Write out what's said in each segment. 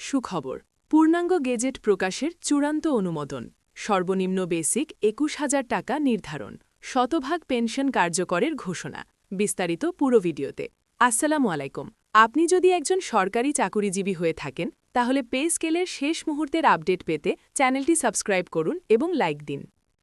সুখবর, পূর্ণাঙ্গ গেজেট প্রকাশের চূড়ান্ত অনুমোদন, সর্বনিম্ন বেসিক ২১,০০০ টাকা নির্ধারণ, শতভাগ পেনশন কার্যকরের ঘোষণা। বিস্তারিত পুরো ভিডিওতে। আসসালামু আলাইকুম। আপনি যদি একজন সরকারি চাকুরিজীবী হয়ে থাকেন, তাহলে পে স্কেলের শেষ মুহূর্তের আপডেট পেতে চ্যানেলটি সাবস্ক্রাইব করুন এবং লাইক দিন।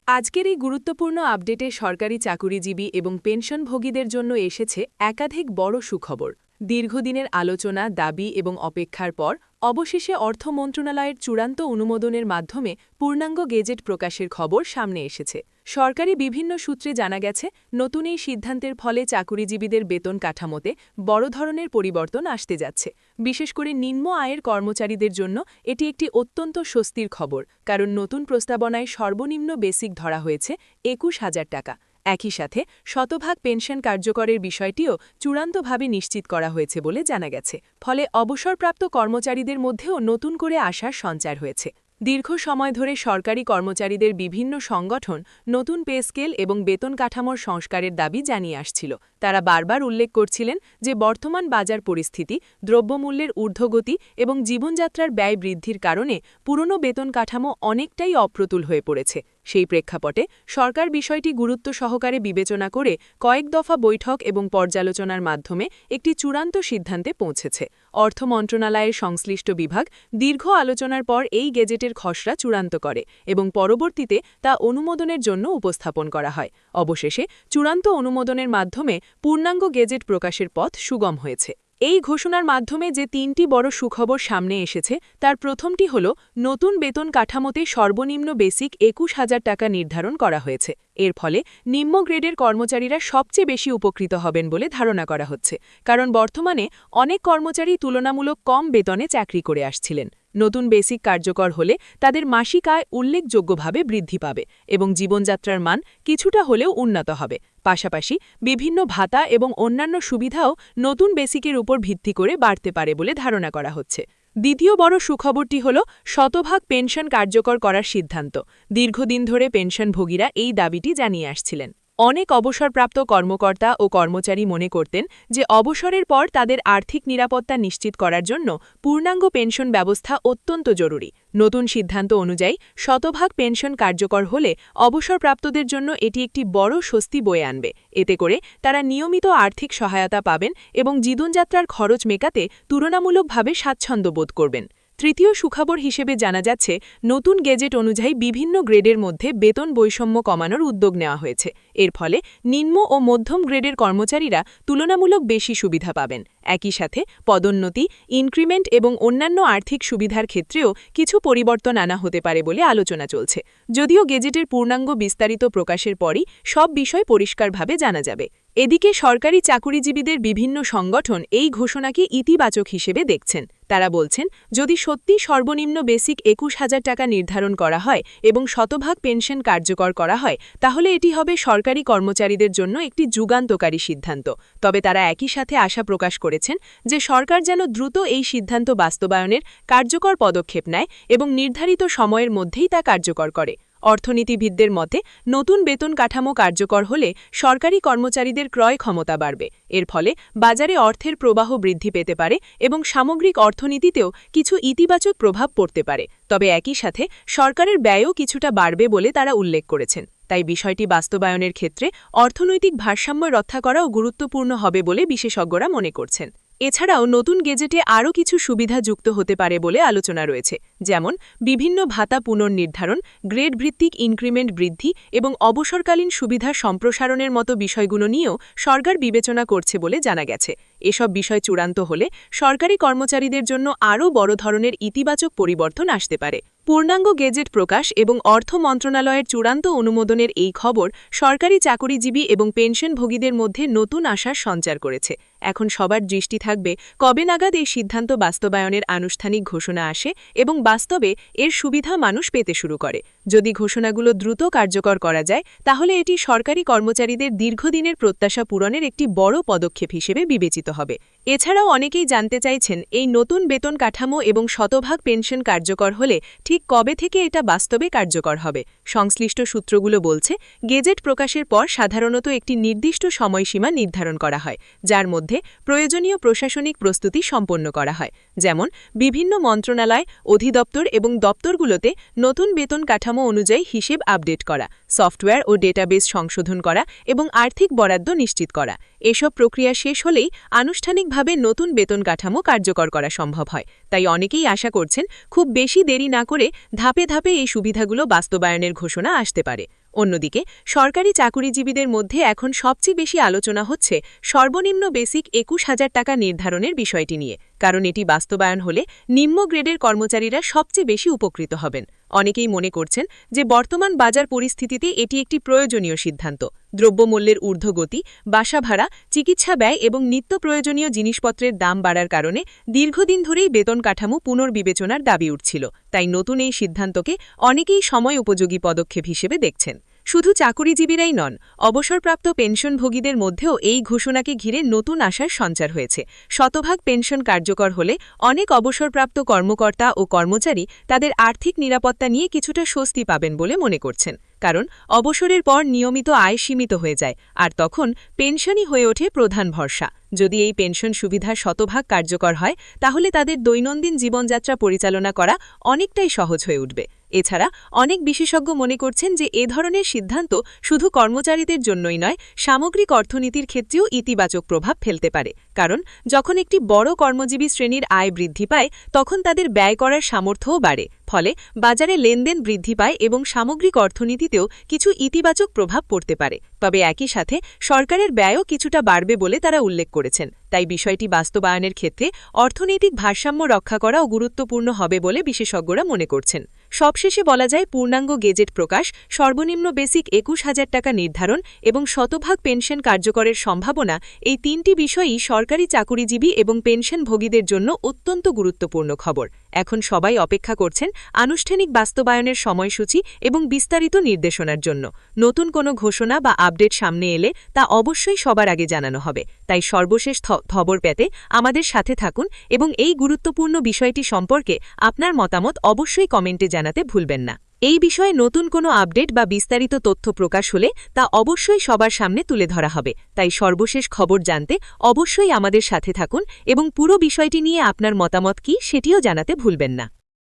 আজকের এই গুরুত্বপূর্ণ আপডেটে সরকারি চাকুরিজীবী এবং পেনশনভোগীদের জন্য এসেছে একাধিক বড় সুখবর। দীর্ঘদিনের আলোচনা, দাবি এবং অপেক্ষার পর অবশেষে অর্থ মন্ত্রণালয়ের চূড়ান্ত অনুমোদনের মাধ্যমে পূর্ণাঙ্গ গেজেট প্রকাশের খবর সামনে এসেছে। সরকারি বিভিন্ন সূত্রে জানা গেছে, নতুন এই সিদ্ধান্তের ফলে চাকুরিজীবীদের বেতন কাঠামোতে বড় ধরনের পরিবর্তন আসতে যাচ্ছে। বিশেষ করে নিম্ন আয়ের কর্মচারীদের জন্য এটি একটি অত্যন্ত স্বস্তির খবর, কারণ নতুন প্রস্তাবনায় সর্বনিম্ন বেসিক ধরা হয়েছে ২১,০০০ টাকা। একই সাথে শতভাগ পেনশন কার্যকরের বিষয়টিও চূড়ান্তভাবে নিশ্চিত করা হয়েছে বলে জানা গেছে। ফলে অবসরপ্রাপ্ত কর্মচারীদের মধ্যেও নতুন করে আশার সঞ্চার হয়েছে। দীর্ঘ সময় ধরে সরকারি কর্মচারীদের বিভিন্ন সংগঠন নতুন পে স্কেল এবং বেতন কাঠামোর সংস্কারের দাবি জানিয়ে আসছিল। তারা বারবার উল্লেখ করছিলেন যে বর্তমান বাজার পরিস্থিতি, দ্রব্যমূল্যের ঊর্ধ্বগতি এবং জীবনযাত্রার ব্যয় বৃদ্ধির কারণে পুরনো বেতন কাঠামো অনেকটাই অপ্রতুল হয়ে পড়েছে। সেই প্রেক্ষাপটে সরকার বিষয়টি গুরুত্ব সহকারে বিবেচনা করে কয়েক দফা বৈঠক এবং পর্যালোচনার মাধ্যমে একটি চূড়ান্ত সিদ্ধান্তে পৌঁছেছে। অর্থ মন্ত্রণালয়ের সংশ্লিষ্ট বিভাগ দীর্ঘ আলোচনার পর এই গেজেটের খসড়া চূড়ান্ত করে এবং পরবর্তীতে তা অনুমোদনের জন্য উপস্থাপন করা হয়। অবশেষে চূড়ান্ত অনুমোদনের মাধ্যমে পূর্ণাঙ্গ গেজেট প্রকাশের পথ সুগম হয়েছে। এই ঘোষণার মাধ্যমে যে তিনটি বড় সুখবর সামনে এসেছে, তার প্রথমটি হল নতুন বেতন কাঠামোতে সর্বনিম্ন বেসিক ২১,০০০ টাকা নির্ধারণ করা হয়েছে। এর ফলে নিম্ন গ্রেডের কর্মচারীরা সবচেয়ে বেশি উপকৃত হবেন বলে ধারণা করা হচ্ছে, কারণ বর্তমানে অনেক কর্মচারী তুলনামূলক কম বেতনে চাকরি করে আসছিলেন। নতুন বেসিক কার্যকর হলে তাদের মাসিক আয় উল্লেখযোগ্যভাবে বৃদ্ধি পাবে এবং জীবনযাত্রার মান কিছুটা হলেও উন্নত হবে। পাশাপাশি বিভিন্ন ভাতা এবং অন্যান্য সুবিধাও নতুন বেসিকের উপর ভিত্তি করে বাড়তে পারে বলে ধারণা করা হচ্ছে। দ্বিতীয় বড় সুখবরটি হল শতভাগ পেনশন কার্যকর করার সিদ্ধান্ত। দীর্ঘদিন ধরে পেনশনভোগীরা এই দাবিটি জানিয়ে আসছিলেন। অনেক অবসরপ্রাপ্ত কর্মকর্তা ও কর্মচারী মনে করতেন যে অবসরের পর তাদের আর্থিক নিরাপত্তা নিশ্চিত করার জন্য পূর্ণাঙ্গ পেনশন ব্যবস্থা অত্যন্ত জরুরি। নতুন সিদ্ধান্ত অনুযায়ী শতভাগ পেনশন কার্যকর হলে অবসরপ্রাপ্তদের জন্য এটি একটি বড় স্বস্তি বয়ে আনবে। এতে করে তারা নিয়মিত আর্থিক সহায়তা পাবেন এবং জীবনযাত্রার খরচ মেটাতে তুলনামূলকভাবে স্বাচ্ছন্দ্য বোধ করবেন। তৃতীয় সুখবর হিসেবে জানা যাচ্ছে, নতুন গেজেট অনুযায়ী বিভিন্ন গ্রেডের মধ্যে বেতন বৈষম্য কমানোর উদ্যোগ নেওয়া হয়েছে। এর ফলে নিম্ন ও মধ্যম গ্রেডের কর্মচারীরা তুলনামূলক বেশি সুবিধা পাবেন। একই সাথে পদোন্নতি, ইনক্রিমেন্ট এবং অন্যান্য আর্থিক সুবিধার ক্ষেত্রেও কিছু পরিবর্তন আনা হতে পারে বলে আলোচনা চলছে। যদিও গেজেটের পূর্ণাঙ্গ বিস্তারিত প্রকাশের পরই সব বিষয় পরিষ্কারভাবে জানা যাবে। এদিকে সরকারি চাকুরিজীবীদের বিভিন্ন সংগঠন এই ঘোষণাকে ইতিবাচক হিসেবে দেখছেন। তারা বলছেন, যদি সত্যি সর্বনিম্ন বেসিক ২১,০০০ টাকা নির্ধারণ করা হয় এবং শতভাগ পেনশন কার্যকর করা হয়, তাহলে এটি হবে সরকারি কর্মচারীদের জন্য একটি যুগান্তকারী সিদ্ধান্ত। তবে তারা একই সাথে আশা প্রকাশ করেছেন যে সরকার যেন দ্রুত এই সিদ্ধান্ত বাস্তবায়নের কার্যকর পদক্ষেপ নেয় এবং নির্ধারিত সময়ের মধ্যেই তা কার্যকর করে। অর্থনীতিবিদদের মতে, নতুন বেতন কাঠামো কার্যকর হলে সরকারি কর্মচারীদের ক্রয় ক্ষমতা বাড়বে। এর ফলে বাজারে অর্থের প্রবাহ বৃদ্ধি পেতে পারে এবং সামগ্রিক অর্থনীতিতেও কিছু ইতিবাচক প্রভাব পড়তে পারে। তবে একই সাথে সরকারের ব্যয়ও কিছুটা বাড়বে বলে তারা উল্লেখ করেছেন। তাই বিষয়টি বাস্তবায়নের ক্ষেত্রে অর্থনৈতিক ভারসাম্য রক্ষা করাও গুরুত্বপূর্ণ হবে বলে বিশেষজ্ঞরা মনে করছেন। এছাড়াও নতুন গেজেটে আরও কিছু সুবিধা যুক্ত হতে পারে বলে আলোচনা রয়েছে, যেমন বিভিন্ন ভাতা পুনর্নির্ধারণ, গ্রেড ভিত্তিক ইনক্রিমেন্ট বৃদ্ধি এবং অবসরকালীন সুবিধা সম্প্রসারণের মতো বিষয়গুলো নিয়েও সরকার বিবেচনা করছে বলে জানা গেছে। এসব বিষয় চূড়ান্ত হলে সরকারি কর্মচারীদের জন্য আরও বড় ধরনের ইতিবাচক পরিবর্তন আসতে পারে। পূর্ণাঙ্গ গেজেট প্রকাশ এবং অর্থ মন্ত্রণালয়ের চূড়ান্ত অনুমোদনের এই খবর সরকারি চাকুরিজীবী এবং পেনশনভোগীদের মধ্যে নতুন আশার সঞ্চার করেছে। এখন সবার দৃষ্টি থাকবে কবে নাগাদ এই সিদ্ধান্ত বাস্তবায়নের আনুষ্ঠানিক ঘোষণা আসে এবং বাস্তবে এর সুবিধা মানুষ পেতে শুরু করে। যদি ঘোষণাগুলো দ্রুত কার্যকর করা যায়, তাহলে এটি সরকারি কর্মচারীদের দীর্ঘদিনের প্রত্যাশা পূরণের একটি বড় পদক্ষেপ হিসেবে বিবেচিত হবে। এছাড়াও অনেকেই জানতে চাইছেন, এই নতুন বেতন কাঠামো এবং শতভাগ পেনশন কার্যকর হলে ঠিক কবে থেকে এটা বাস্তবে কার্যকর হবে। সংশ্লিষ্ট সূত্রগুলো বলছে, গেজেট প্রকাশের পর সাধারণত একটি নির্দিষ্ট সময়সীমা নির্ধারণ করা হয়, যার মধ্যে প্রয়োজনীয় প্রশাসনিক প্রস্তুতি সম্পন্ন করা হয়। যেমন বিভিন্ন মন্ত্রণালয়, অধিদপ্তর এবং দপ্তরগুলোতে নতুন বেতন কাঠামো অনুযায়ী হিসেব আপডেট করা, সফটওয়্যার ও ডেটাবেস সংশোধন করা এবং আর্থিক বরাদ্দ নিশ্চিত করা। এসব প্রক্রিয়া শেষ হলেই আনুষ্ঠানিকভাবে নতুন বেতন কাঠামো কার্যকর করা সম্ভব হয়। তাই অনেকেই আশা করছেন খুব বেশি দেরি না করে ধাপে ধাপে এই সুবিধাগুলো বাস্তবায়নের ঘোষণা আসতে পারে। অন্যদিকে সরকারি চাকুরিজীবীদের মধ্যে এখন সবচেয়ে বেশি আলোচনা হচ্ছে সর্বনিম্ন বেসিক ২১,০০০ টাকা নির্ধারণের বিষয়টি নিয়ে, কারণ এটি বাস্তবায়ন হলে নিম্ন গ্রেডের কর্মচারীরা সবচেয়ে বেশি উপকৃত হবেন। অনেকেই মনে করছেন যে বর্তমান বাজার পরিস্থিতিতে এটি একটি প্রয়োজনীয় সিদ্ধান্ত। দ্রব্যমূল্যের ঊর্ধ্বগতি, বাসা ভাড়া, চিকিৎসা ব্যয় এবং নিত্য প্রয়োজনীয় জিনিসপত্রের দাম বাড়ার কারণে দীর্ঘদিন ধরেই বেতন কাঠামো পুনর্বিবেচনার দাবি উঠছিল। তাই নতুন এই সিদ্ধান্তকে অনেকেই সময় উপযোগী পদক্ষেপ হিসেবে দেখছেন। শুধু চাকুরিজীবীরাই নন, অবসরপ্রাপ্ত পেনশনভোগীদের মধ্যেও এই ঘোষণাকে ঘিরে নতুন আশার সঞ্চার হয়েছে। শতভাগ পেনশন কার্যকর হলে অনেক অবসরপ্রাপ্ত কর্মকর্তা ও কর্মচারী তাদের আর্থিক নিরাপত্তা নিয়ে কিছুটা স্বস্তি পাবেন বলে মনে করছেন, কারণ অবসরের পর নিয়মিত আয় সীমিত হয়ে যায়, আর তখন পেনশনই হয়ে ওঠে প্রধান ভরসা। যদি এই পেনশন সুবিধা শতভাগ কার্যকর হয়, তাহলে তাদের দৈনন্দিন জীবনযাত্রা পরিচালনা করা অনেকটাই সহজ হয়ে উঠবে। এছাড়া অনেক বিশেষজ্ঞ মনে করছেন যে এ ধরনের সিদ্ধান্ত শুধু কর্মচারীদের জন্যই নয়, সামগ্রিক অর্থনীতির ক্ষেত্রেও ইতিবাচক প্রভাব ফেলতে পারে। কারণ যখন একটি বড় কর্মজীবী শ্রেণীর আয় বৃদ্ধি পায়, তখন তাদের ব্যয় করার সামর্থ্যও বাড়ে, ফলে বাজারে লেনদেন বৃদ্ধি পায় এবং সামগ্রিক অর্থনীতিতেও কিছু ইতিবাচক প্রভাব পড়তে পারে। তবে একই সাথে সরকারের ব্যয়ও কিছুটা বাড়বে বলে তারা উল্লেখ করেছেন। তাই বিষয়টি বাস্তবায়নের ক্ষেত্রে অর্থনৈতিক ভারসাম্য রক্ষা করাও গুরুত্বপূর্ণ হবে বলে বিশেষজ্ঞরা মনে করছেন। সবশেষে বলা যায়, পূর্ণাঙ্গ গেজেট প্রকাশ, সর্বনিম্ন বেসিক ২১,০০০ টাকা নির্ধারণ এবং শতভাগ পেনশন কার্যকরের সম্ভাবনা, এই তিনটি বিষয়ই সরকারি চাকুরিজীবী এবং পেনশনভোগীদের জন্য অত্যন্ত গুরুত্বপূর্ণ খবর। এখন সবাই অপেক্ষা করছেন আনুষ্ঠানিক বাস্তবায়নের সময়সূচি এবং বিস্তারিত নির্দেশনার জন্য। নতুন কোনো ঘোষণা বা আপডেট সামনে এলে তা অবশ্যই সবার আগে জানানো হবে। তাই সর্বশেষ খবর পেতে আমাদের সাথে থাকুন এবং এই গুরুত্বপূর্ণ বিষয়টি সম্পর্কে আপনার মতামত অবশ্যই কমেন্টে জানাতে ভুলবেন না। এই বিষয়ে নতুন কোনো আপডেট বা বিস্তারিত তথ্য প্রকাশ হলে তা অবশ্যই সবার সামনে তুলে ধরা হবে। তাই সর্বশেষ খবর জানতে অবশ্যই আমাদের সাথে থাকুন এবং পুরো বিষয়টি নিয়ে আপনার মতামত কী সেটিও জানাতে ভুলবেন না।